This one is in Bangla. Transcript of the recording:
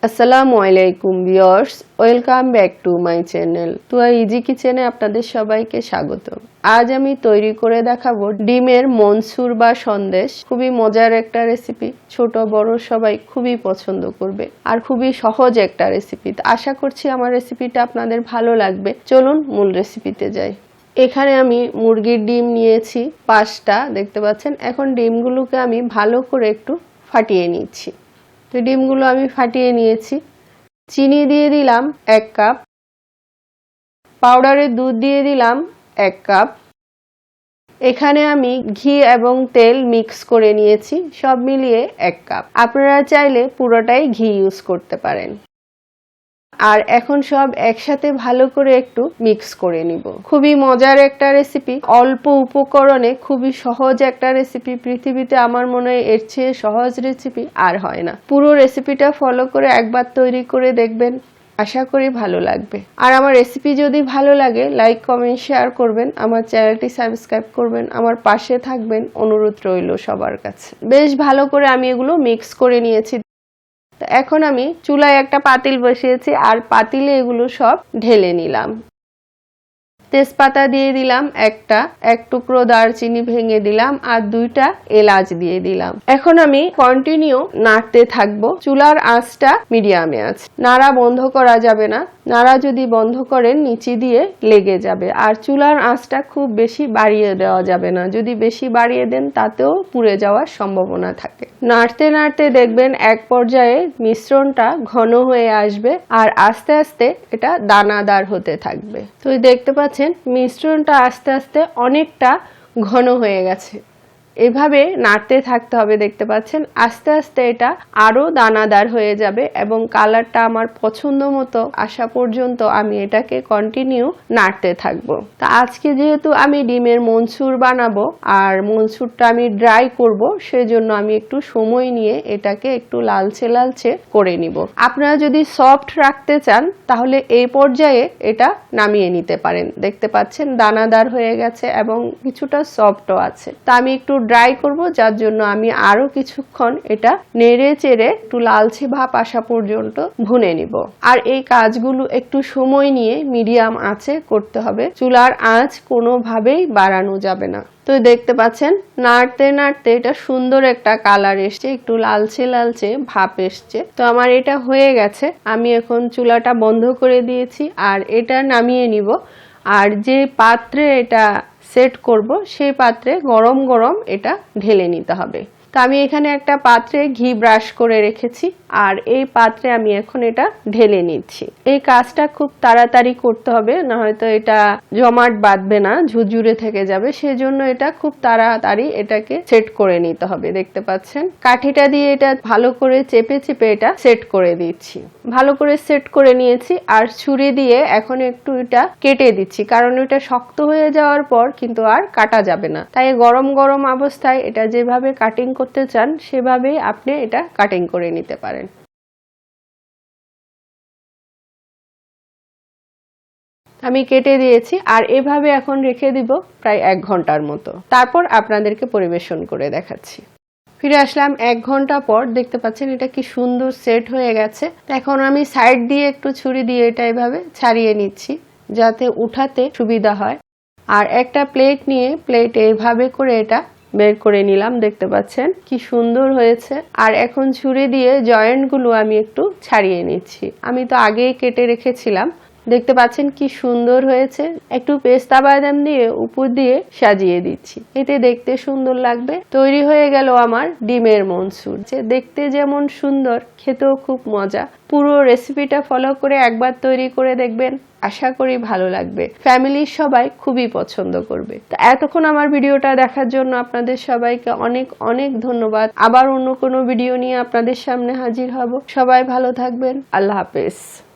আসসালামু আলাইকুম viewers, welcome back to my channel Tuya easy কিচেনে আপনাদের সবাইকে স্বাগত। আজ আমি তৈরি করে দেখাবো ডিমের মনসুর বা সন্দেশ। খুবই মজার একটা রেসিপি, ছোট বড় সবাই খুবই পছন্দ করবে আর খুবই সহজ একটা রেসিপি। আশা করছি আমার রেসিপিটা আপনাদের ভালো লাগবে। চলুন মূল রেসিপিতে যাই। এখানে আমি মুরগির ডিম নিয়েছি 5টা, দেখতে পাচ্ছেন। এখন ডিমগুলোকে আমি ভালো করে একটু ফাটিয়ে নিচ্ছি। তো ডিমগুলো আমি ফাটিয়ে নিয়েছি। চিনি দিয়ে দিলাম 1 কাপ, পাউডারের দুধ দিয়ে দিলাম 1 কাপ। এখানে আমি ঘি এবং তেল মিক্স করে নিয়েছি, সব মিলিয়ে 1 কাপ। আপনারা চাইলে পুরোটাই ঘি ইউজ করতে পারেন। আর এখন সব একসাথে ভালো করে একটু মিক্স করে নিব। খুবই মজার একটা রেসিপি, অল্প উপকরণে খুবই সহজ একটা রেসিপি। পৃথিবীতে আমার মনে হয় এর চেয়ে সহজ রেসিপি আর হয় না। পুরো রেসিপিটা ফলো করে একবার তৈরি করে দেখবেন, আশা করি ভালো লাগবে। আর আমার রেসিপি যদি ভালো লাগে লাইক কমেন্ট শেয়ার করবেন, আমার চ্যানেলটি সাবস্ক্রাইব করবেন, আমার পাশে থাকবেন, অনুরোধ রইল সবার কাছে। বেশ ভালো করে আমি এগুলো মিক্স করে নিয়েছি। এখন আমি চুলায় একটা পাতিল বসিয়েছি আর পাতিলে এগুলো সব ঢেলে নিলাম। তেজপাতা দিয়ে দিলাম একটা, 1 টুকরো দারচিনি ভেঙে দিলাম আর 2টা এলাচ দিয়ে দিলাম। এখন আমি কন্টিনিউ নাড়তে থাকবো। চুলার আঁচটা মিডিয়ামে আছে, নাড়া বন্ধ করা যাবে না। নাড়া যদি বন্ধ করেন নিচে দিয়ে লেগে যাবে। আর চুলার আঁচটা খুব বেশি বাড়িয়ে দেওয়া যাবে না, যদি বেশি বাড়িয়ে দেন তাতেও পুড়ে যাওয়ার সম্ভাবনা থাকে। নাড়তে নাড়তে দেখবেন এক পর্যায়ে মিশ্রণটা ঘন হয়ে আসবে আর আস্তে আস্তে এটা দানাদার হতে থাকবে। তো দেখতে পাচ্ছেন মিশ্রণটা আস্তে আস্তে অনেকটা ঘন হয়ে গেছে। এভাবে নাড়তে থাকতে হবে, দেখতে পাচ্ছেন আস্তে আস্তে এটা আরো দানাদার হয়ে যাবে এবং কালারটা আমার পছন্দ মতো আসা পর্যন্ত আমি এটাকে কন্টিনিউ নাড়তে থাকবো। তা আজকে যেহেতু আমি ডিমের মনসুর বানাবো আর মনসুরটা আমি ড্রাই করব, সেজন্য আমি একটু সময় নিয়ে এটাকে একটু লালচে লালচে করে নিব। আপনারা যদি সফট রাখতে চান তাহলে এই পর্যায়ে এটা নামিয়ে নিতে পারেন। দেখতে পাচ্ছেন দানাদার হয়ে গেছে এবং কিছুটা সফটও আছে। তা আমি একটু ড্রাই করব, যার জন্য আমি আরো কিছুক্ষণ এটা নেড়ে চেড়ে একটু লালচে ভাব আসা পর্যন্ত ভুনে নিব। আর এই কাজগুলো একটু সময় নিয়ে মিডিয়াম আঁচে করতে হবে, চুলার আঁচ কোনোভাবেই বাড়ানো যাবে না। তো দেখতে পাচ্ছেন নাড়তে নাড়তে এটা সুন্দর একটা কালার এসছে, একটু লালচে লালচে ভাব এসছে। তো আমার এটা হয়ে গেছে, আমি এখন চুলাটা বন্ধ করে দিয়েছি আর এটা নামিয়ে নিব। আর যে পাত্রে এটা সেট করব সেই পাত্রে গরম গরম এটা ঢেলে নিতে হবে। তো আমি এখানে একটা পাত্রে ঘি ব্রাশ করে রেখেছি আর এই পাত্রে আমি এখন এটা ঢেলে নিচ্ছি। এই কাজটা খুব তাড়াতাড়ি করতে হবে, না হয়তো এটা জমাট বাঁধবে না, ঝুরঝুরে থেকে যাবে। সেজন্য এটা খুব তাড়াতাড়ি এটাকে সেট করে নিতে হবে। দেখতে পাচ্ছেন কাঠিটা দিয়ে এটা ভালো করে চেপে চেপে এটা সেট করে দিচ্ছি। ভালো করে সেট করে নিয়েছি আর ছুরি দিয়ে এখন একটু এটা কেটে দিচ্ছি, কারণ এটা শক্ত হয়ে যাওয়ার পর কিন্তু আর কাটা যাবে না। তাই গরম গরম অবস্থায় এটা যেভাবে কাটিং করতে চান সেভাবেই আপনি এটা কাটিং করে নিতে পারেন। আমি কেটে দিয়েছি আর এভাবে এখন রেখে দিব প্রায় 1 ঘন্টার মতো। তারপর আপনাদেরকে পরিবেশন করে দেখাচ্ছি। ফিরে আসলাম 1 ঘন্টা পর। দেখতে পাচ্ছেন এটা কি সুন্দর সেট হয়ে গেছে। এখন আমি সাইড দিয়ে একটু ছুরি দিয়ে এটা এভাবে ছাড়িয়ে নিচ্ছি যাতে উঠাতে সুবিধা হয়। আর একটা প্লেট নিয়ে প্লেটে এভাবে করে এটা বের করে নিলাম। দেখতে পাচ্ছেন কি সুন্দর হয়েছে। আর এখন ছুরি দিয়ে জয়েন্টগুলো আমি একটু ছাড়িয়ে নিচ্ছি। আমি তো আগেই কেটে রেখেছিলাম। দেখতে পাচ্ছেন কি সুন্দর হয়েছে। একটু পেস্তা বাদাম দিয়ে উপর দিয়ে সাজিয়ে দিচ্ছি, এতে দেখতে সুন্দর লাগবে। তৈরি হয়ে গেল আমার ডিমের মনসুর। যে দেখতে যেমন সুন্দর, খেতেও খুব মজা। পুরো রেসিপিটা ফলো করে একবার তৈরি করে দেখবেন, আশা করি ভালো লাগবে। ফ্যামিলির সবাই খুবই পছন্দ করবে। তো এতক্ষণ আমার ভিডিওটা দেখার জন্য আপনাদের সবাইকে অনেক অনেক ধন্যবাদ। আবার অন্য কোনো ভিডিও নিয়ে আপনাদের সামনে হাজির হব। সবাই ভালো থাকবেন। আল্লাহ হাফেজ।